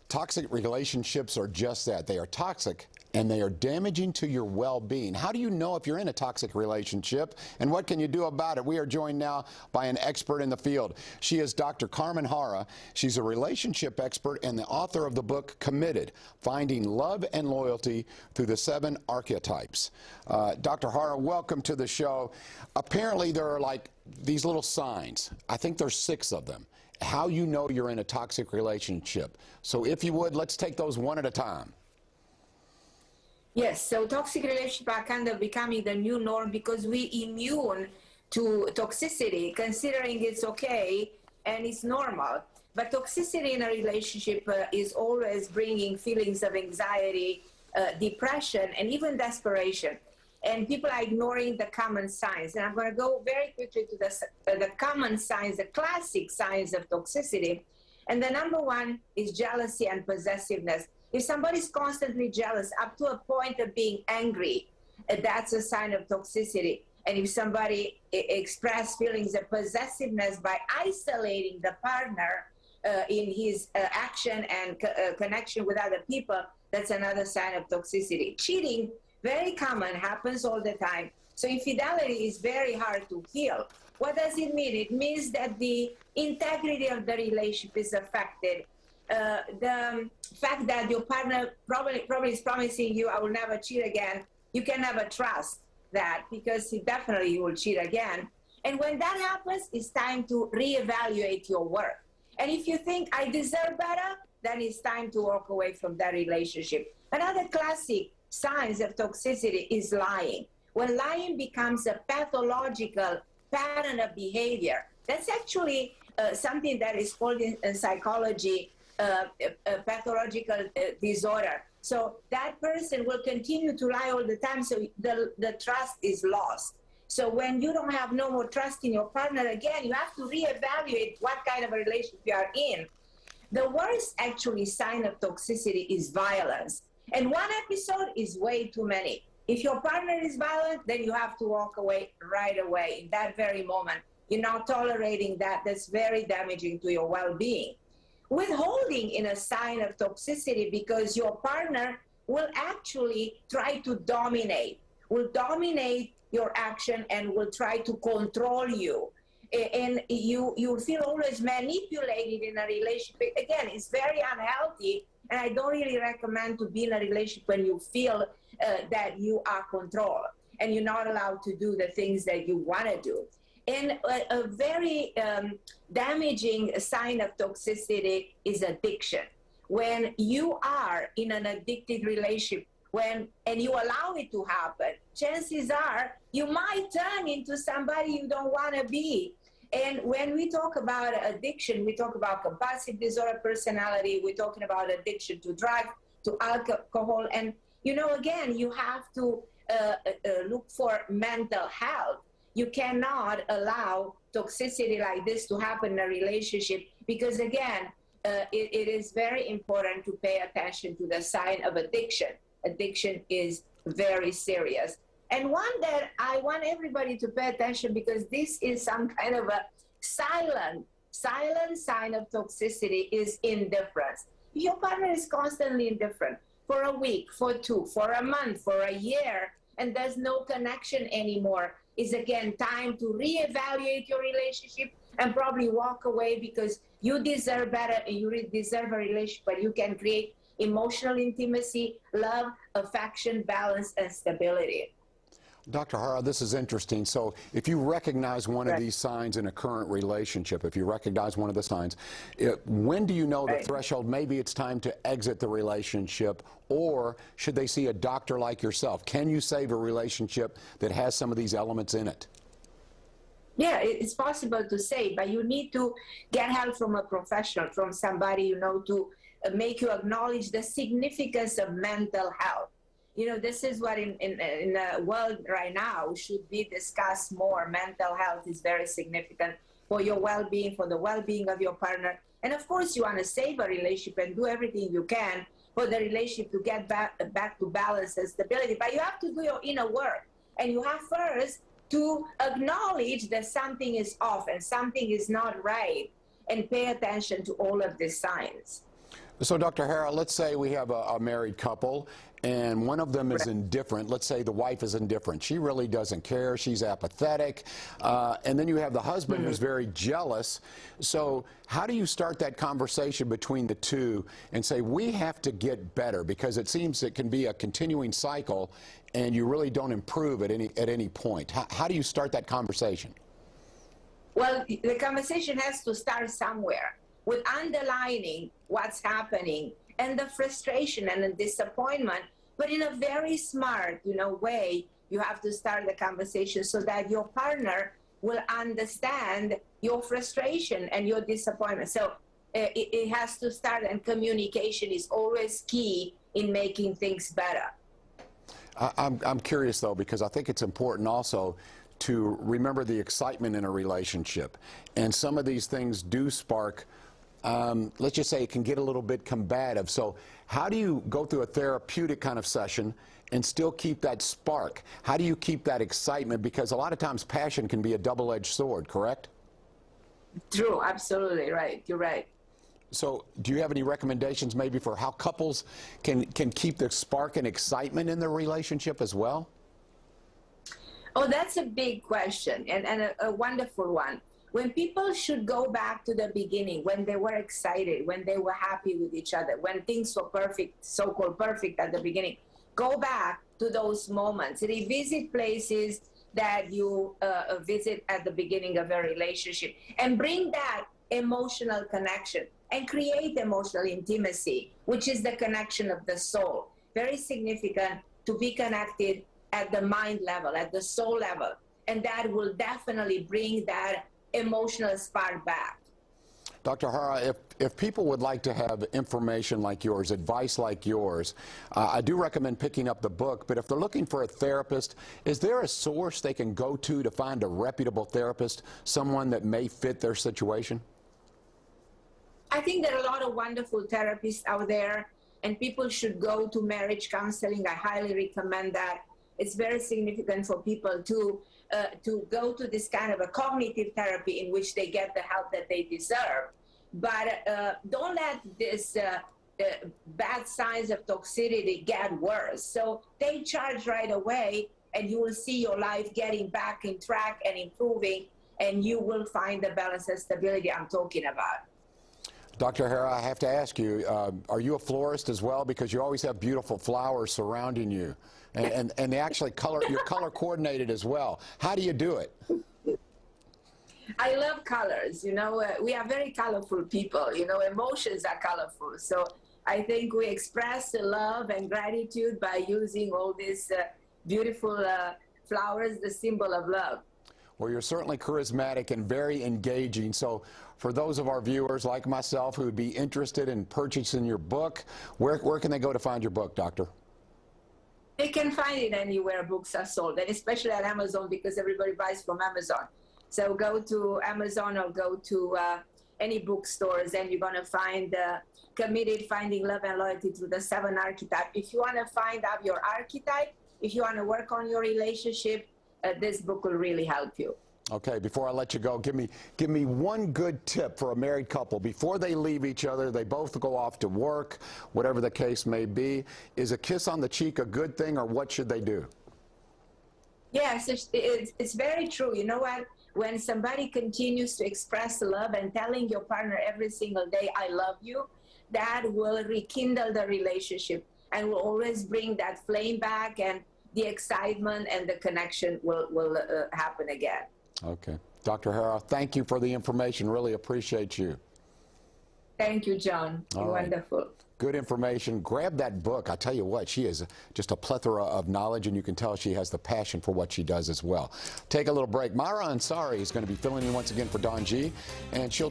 Toxic relationships are just that. They are toxic and they are damaging to your well-being. How do you know if you're in a toxic relationship, and what can you do about it? We are joined now by an expert in the field. She is Dr. Carmen Harra. She's a relationship expert and the author of the book Committed: Finding Love and Loyalty Through the 7 Archetypes. Dr. Harra, welcome to the show. Apparently there are like these little signs. I think there's 6 of them. How you know you're in a toxic relationship. So if you would, let's take those one at a time. Yes, so toxic relationships are kind of becoming the new norm because we immune to toxicity, considering it's okay and it's normal. But toxicity in a relationship is always bringing feelings of anxiety, depression, and even desperation. And people are ignoring the common signs. And I'm going to go very quickly to the common signs, the classic signs of toxicity. And the number one is jealousy and possessiveness. If somebody's constantly jealous up to a point of being angry, that's a sign of toxicity. And if somebody expresses feelings of possessiveness by isolating the partner in his action and connection with other people, that's another sign of toxicity. Cheating, very common, happens all the time. So infidelity is very hard to heal. What does it mean? It means that the integrity of the relationship is affected. The fact that your partner probably is promising you, I will never cheat again, you can never trust that because you will cheat again. And when that happens, it's time to reevaluate your worth. And if you think I deserve better, then it's time to walk away from that relationship. Another classic signs of toxicity is lying. When lying becomes a pathological pattern of behavior, that's actually something that is called in psychology a pathological disorder. So that person will continue to lie all the time, so the trust is lost. So when you don't have no more trust in your partner again, you have to reevaluate what kind of a relationship you are in. The worst actually sign of toxicity is violence. And one episode is way too many. If your partner is violent, then you have to walk away right away in that very moment. You're not tolerating that. That's very damaging to your well-being. Withholding in a sign of toxicity because your partner will actually try to dominate, will dominate your action and will try to control you. And you feel always manipulated in a relationship. Again, it's very unhealthy, and I don't really recommend to be in a relationship when you feel that you are controlled and you're not allowed to do the things that you want to do. And a very damaging sign of toxicity is addiction. When you are in an addicted relationship, and you allow it to happen, chances are you might turn into somebody you don't want to be. And when we talk about addiction, we talk about compulsive disorder personality, we're talking about addiction to drugs, to alcohol. And, again, you have to look for mental health. You cannot allow toxicity like this to happen in a relationship because, again, it is very important to pay attention to the sign of addiction. Addiction is very serious. And one that I want everybody to pay attention because this is some kind of a silent sign of toxicity is indifference. If your partner is constantly indifferent for a week, for 2, for a month, for a year, and there's no connection anymore, is again time to reevaluate your relationship and probably walk away because you deserve better and you deserve a relationship where you can create emotional intimacy, love, affection, balance, and stability. Dr. Harra, this is interesting. So if you recognize one of these signs in a current relationship, if you recognize one of the signs, when do you know the threshold? Maybe it's time to exit the relationship, or should they see a doctor like yourself? Can you save a relationship that has some of these elements in it? Yeah, it's possible to save, but you need to get help from a professional, from somebody to make you acknowledge the significance of mental health. This is what in the world right now should be discussed more. Mental health is very significant for your well-being, for the well-being of your partner. And of course, you want to save a relationship and do everything you can for the relationship to get back to balance and stability. But you have to do your inner work. And you have first to acknowledge that something is off and something is not right and pay attention to all of these signs. So, Dr. Harra, let's say we have a married couple and one of them is Right. indifferent. Let's say the wife is indifferent. She really doesn't care. She's apathetic. And then you have the husband who's very jealous. So how do you start that conversation between the two and say, we have to get better? Because it seems it can be a continuing cycle and you really don't improve at any point. How do you start that conversation? Well, the conversation has to start somewhere with underlining what's happening and the frustration and the disappointment, but in a very smart, way. You have to start the conversation so that your partner will understand your frustration and your disappointment. So it has to start, and communication is always key in making things better. I'm curious, though, because I think it's important also to remember the excitement in a relationship. And some of these things do spark, let's just say it can get a little bit combative. So how do you go through a therapeutic kind of session and still keep that spark? How do you keep that excitement? Because a lot of times passion can be a double-edged sword, correct? True, absolutely right. You're right. So do you have any recommendations maybe for how couples can keep the spark and excitement in their relationship as well? Oh, that's a big question and a wonderful one. When people should go back to the beginning, when they were excited, when they were happy with each other, when things were perfect, so-called perfect at the beginning, go back to those moments. Revisit places that you visit at the beginning of a relationship and bring that emotional connection and create emotional intimacy, which is the connection of the soul. Very significant to be connected at the mind level, at the soul level. And that will definitely bring that emotional spark back. Dr. Harra, if people would like to have information like yours, advice like yours, I do recommend picking up the book, but if they're looking for a therapist, is there a source they can go to find a reputable therapist, someone that may fit their situation? I think there are a lot of wonderful therapists out there, and people should go to marriage counseling. I highly recommend that. It's very significant for people to go to this kind of a cognitive therapy in which they get the help that they deserve. But don't let this bad signs of toxicity get worse. So take charge right away, and you will see your life getting back in track and improving, and you will find the balance and stability I'm talking about. Dr. Harra, I have to ask you, are you a florist as well? Because you always have beautiful flowers surrounding you. And they actually you're color coordinated as well. How do you do it? I love colors. We are very colorful people. Emotions are colorful. So I think we express love and gratitude by using all these beautiful flowers, the symbol of love. Well, you're certainly charismatic and very engaging. So for those of our viewers like myself who would be interested in purchasing your book, where can they go to find your book, Doctor? They can find it anywhere books are sold, and especially at Amazon, because everybody buys from Amazon. So go to Amazon or go to any bookstores, and you're going to find Committed, Finding Love and Loyalty Through the 7 Archetypes. If you want to find out your archetype, if you want to work on your relationship, this book will really help you. Okay, before I let you go, give me one good tip for a married couple before they leave each other. They both go off to work, whatever the case may be. Is a kiss on the cheek a good thing, or what should they do? Yes, it's very true. You know what? When somebody continues to express love and telling your partner every single day, I love you, that will rekindle the relationship and will always bring that flame back, and the excitement and the connection will happen again. Okay. Dr. Harra, thank you for the information. Really appreciate you. Thank you, John. You're wonderful. Good information. Grab that book. I tell you what, she is just a plethora of knowledge, and you can tell she has the passion for what she does as well. Take a little break. Mara Ansari is going to be filling in once again for Don G, and she'll